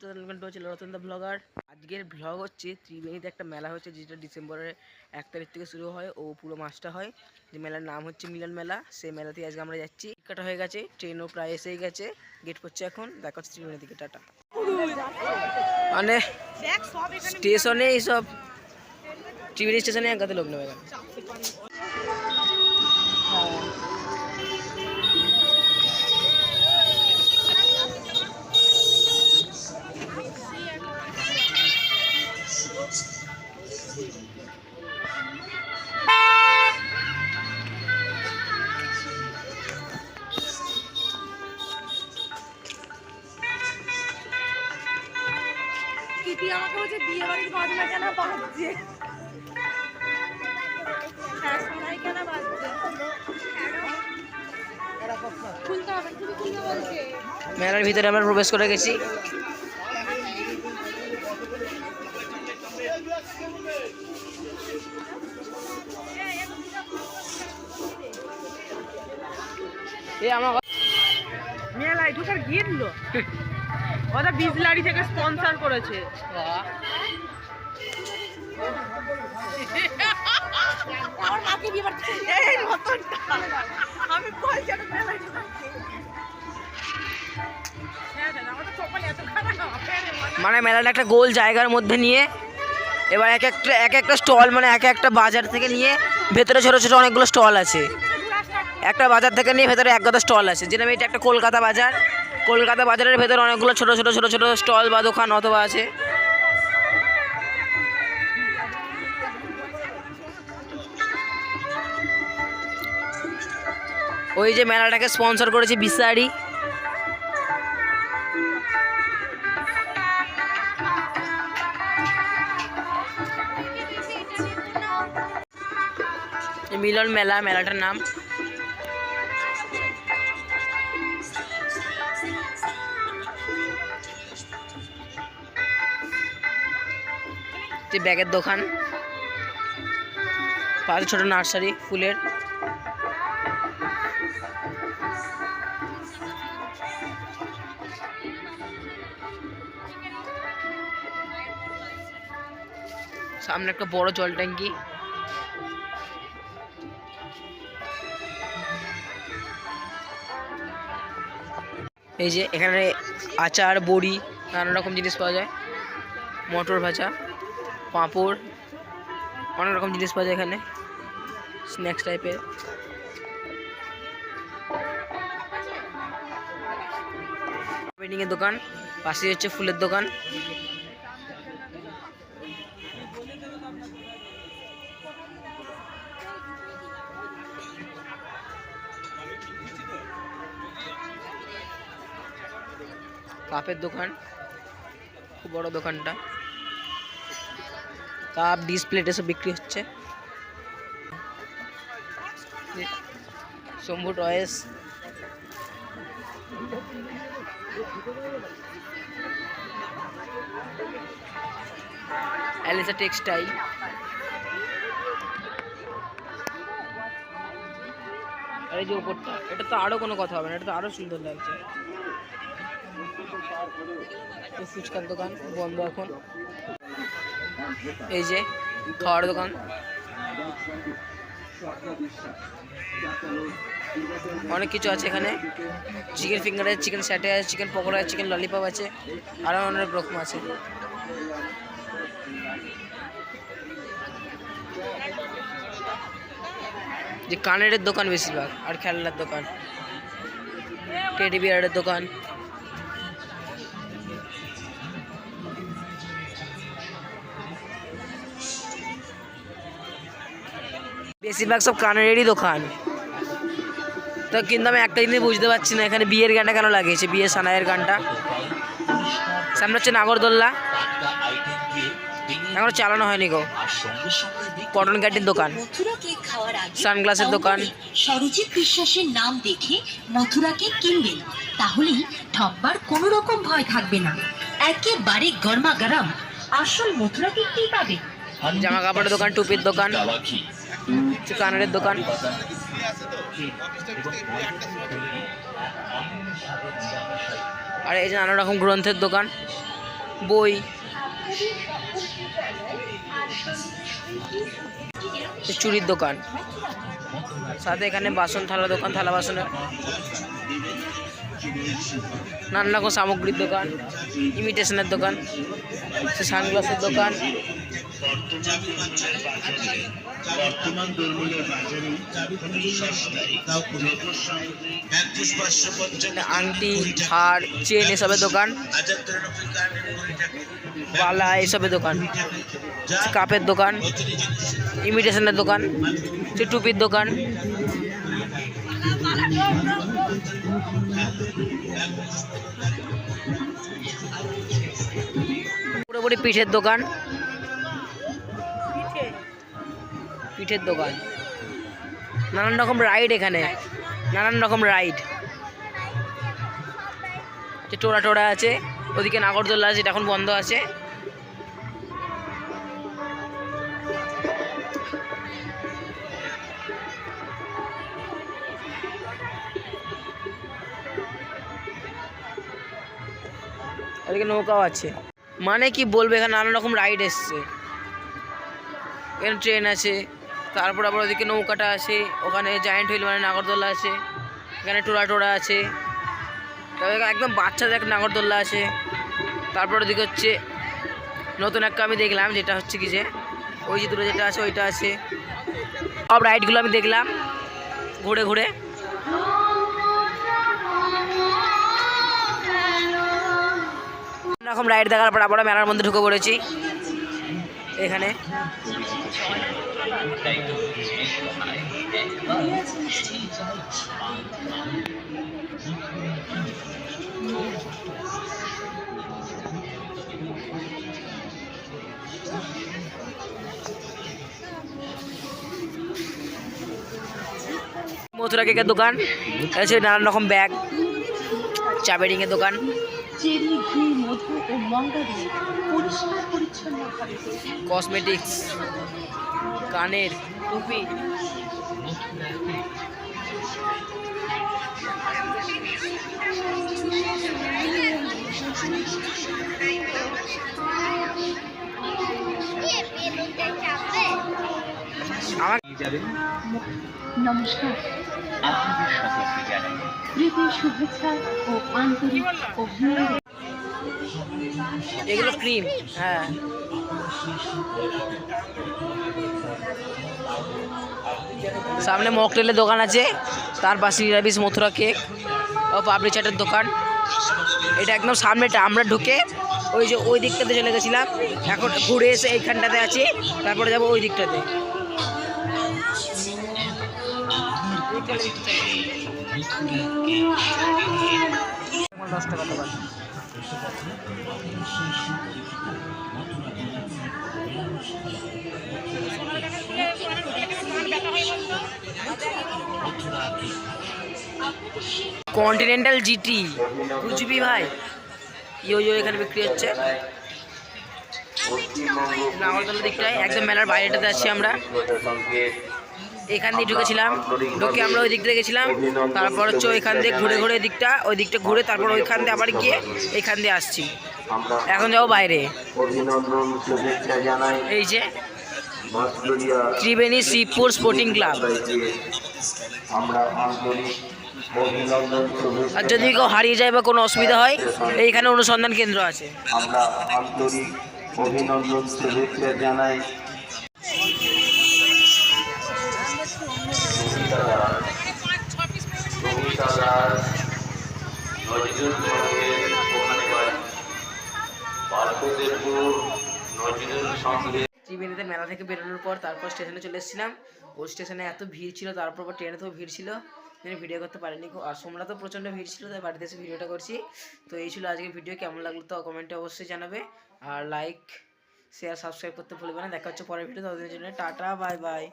Welcome to Ratan দা blogger. আজকের blog হচ্ছে ত্রিবেণীতে একটা মেলা হচ্ছে, যেটা ডিসেম্বরের 1 তারিখ থেকে শুরু হয় ও পুরো মাসটা হয়। যে মেলার নাম হচ্ছে মিলন মেলা। সেই মেলাতে আজকে আমরা যাচ্ছি। কাটা হয়ে গেছে, ট্রেনও প্রায় এসেই গেছে, গেট করছে এখন। দেখা হচ্ছে ত্রিবেণী থেকে। টাটা। মানে স্টেশনে এইসব ত্রিবেণী স্টেশনে এক গাতে লোক নেমে গেল। আমাকে বলছে বিয়ে বাড়ির বাজনা কেন বাজছে, কেন বাজছে, খুলতে হবে, তুমি খুলতে বলছে। মেলার ভিতরে আমরা প্রবেশ করে গেছি। মেলায় ঢোকার গিয়ে দিল ওটা বিজলারি থেকে স্পন্সর করেছে। মানে মেলাটা একটা গোল জায়গার মধ্যে নিয়ে এবার এক একটা স্টল, মানে এক একটা বাজার থেকে নিয়ে ভেতরে ছোটো ছোটো অনেকগুলো স্টল আছে। একটা বাজার থেকে নিয়ে ভেতরে এক গাদা স্টল আছে। যেরকম এটা একটা কলকাতা বাজার, কলকাতা বাজারের ভেতরে অনেকগুলো ছোটো ছোটো ছোটো ছোটো স্টল বা দোকান অথবা আছে। ওই যে মেলাটাকে স্পন্সর করেছে বিসারি। মিলন মেলা, মেলাটার নাম। ব্যাগের দোকান, পাশে ছোট নার্সারি ফুলের। সামনে একটা বড় জল ট্যাঙ্কি। এই যে এখানে আচার, বড়ি, নানা রকম জিনিস পাওয়া যায়। মটর ভাজা, পাঁপড়, অনেক রকম জিনিস পাওয়া যায় এখানে, স্ন্যাক্স টাইপের। পেন্টিংয়ের দোকান, পাশে হচ্ছে ফুলের দোকান। কাপের দোকান, খুব বড় দোকানটা। কাপ, ডিস প্লেট এসব বিক্রি হচ্ছে। Shambhu toys, Alisa textile. আর এই যে উপরটা, এটা তো আরো কোনো কথা হবে না, এটা তো আরো সুন্দর লাগছে। ফুচকার দোকান বন্ধ এখন। এই যে খাওয়ার দোকান, অনেক কিছু আছে এখানে। চিকেন ফিঙ্গার আছে, চিকেন স্যাটে আছে, চিকেন পকোড়া আছে, চিকেন ললিপপ আছে, আরও অনেক রকম আছে। যে কানের দোকান বেশিরভাগ, আর খেলনার দোকান, টেডি বিয়ারের দোকান। বেশিরভাগ সব কানেরই দোকান। তো কিন্তু আমি একটা জিনিস বুঝতে পারছি না, এখানে বিয়ের গানটা কেন লাগিয়েছে, বিয়ের সানাইয়ের গানটা। সামনে হচ্ছে নাগরদোল্লা, এখনো চালানো হয়নি গো। কটন ক্যান্টির দোকান, সানগ্লাসের দোকান। সরজিৎ বিশ্বাসের নাম দেখে মথুরা কেক কিনবেন, তাহলেই ঠকবার কোনো রকম ভয় থাকবে না। একেবারে গরমা গরম আসল মথুরা কেকই পাবে। জামা কাপড়ের দোকান, টুপির দোকান, কানের দোকান। আর এই যে নানা রকম গ্রন্থের দোকান। বই, চুরির দোকান, সাথে এখানে বাসন থালা দোকান, থালা বাসনের নানা রকম সামগ্রীর দোকান, ইমিটেশনের দোকান, সানগ্লাসের দোকান, আংটি, হার, চেন এসবের দোকান, বালা এসবের দোকান, কাপের দোকান, ইমিটেশনের দোকান, টুপির দোকান, পুরোপুরি পিঠের দোকান, পিঠের দোকান, নানান রকম রাইড, এখানে নানান রকম রাইড, টোরা টোরা আছে, ওদিকে নাগরদোল্লা আছে, এটা এখন বন্ধ আছে। ওদিকে নৌকাও আছে। মানে কি বলবো, এখানে নানা রকম রাইড এসছে, এখানে ট্রেন আছে, তারপর আবার ওদিকে নৌকাটা আছে, ওখানে জায়েন্ট হুইল মানে নাগরদোল্লা আছে, এখানে টোরা টোরা আছে, তারপরে একদম বাচ্চাদের একটা নাগরদোল্লা আছে। তারপর ওদিকে হচ্ছে নতুন একটা আমি দেখলাম, যেটা হচ্ছে কি যে ওই যে দূরে যেটা আছে ওইটা আছে। সব রাইডগুলো আমি দেখলাম ঘুরে ঘুরে। এরকম রাইড দেখার পর আমরা মেলার মধ্যে ঢুকে পড়েছি। এখানে মথুরা কেকের দোকান আছে, নানান রকম ব্যাগ, চা বেডিংয়ের দোকান, কসমেটিক্স, কানের টুপি, নমস্কার, আপনাদের সকলকে জানাই প্রীতি শুভেচ্ছা ও আন্তরিক অভিনন্দন। এগুলো ক্রিম, হ্যাঁ সামনে মকটেলের দোকান আছে, তার পাশে নিরামিষ মথুরা কেক ও পাপড়ি চাটের দোকান। এটা একদম সামনেটা, আমরা ঢুকে ওই যে ওই দিকটাতে চলে গেছিলাম, এখন ঘুরে এসে এইখানটাতে আছি, তারপরে যাবো ওই দিকটাতে। 10 টাকা দোকান। কন্টিনেন্টাল জিটি বুঝবি ভাই, ইয়ো এখানে বিক্রি হচ্ছে নাগরদোলা দিকটায়, একদম মেলার বাইরেটাতে আছি আমরা। এখান দিয়ে ঢুকেছিলাম, ঢুকে আমরা ওই দিক দিয়ে গেছিলাম, তারপর হচ্ছে ওইখান দিয়ে ঘুরে ঘুরে ওই দিকটা ঘুরে তারপর ওইখান দিয়ে আবার গিয়ে এইখান দিয়ে আসছি। এখন যাবো বাইরে। এই যে ত্রিবেণী শিবপুর স্পোর্টিং ক্লাব। আর যদি কেউ হারিয়ে যায় বা কোনো অসুবিধা হয়, এইখানে অনুসন্ধান কেন্দ্র আছে। আমরা আন্তরিক অভিনন্দন শুভেচ্ছা জানাই। ত্রিবেণীতে মেলা থেকে বেরোনোর পর তারপর স্টেশনে চলে এসেছিলাম। ওই স্টেশনে এত ভিড় ছিল, তারপর ট্রেনে তো ভিড় ছিল, ভিডিও করতে পারিনি। আর সোমরা তো প্রচণ্ড ভিড় ছিল, তাই বাড়িতে এসে ভিডিওটা করছি। তো এই ছিল আজকের ভিডিও, কেমন লাগলো তো কমেন্টে অবশ্যই জানাবে, আর লাইক শেয়ার সাবস্ক্রাইব করতে ভুলবে না। দেখা হচ্ছে পরের ভিডিও, ততদিনের জন্য টাটা, বাই বাই।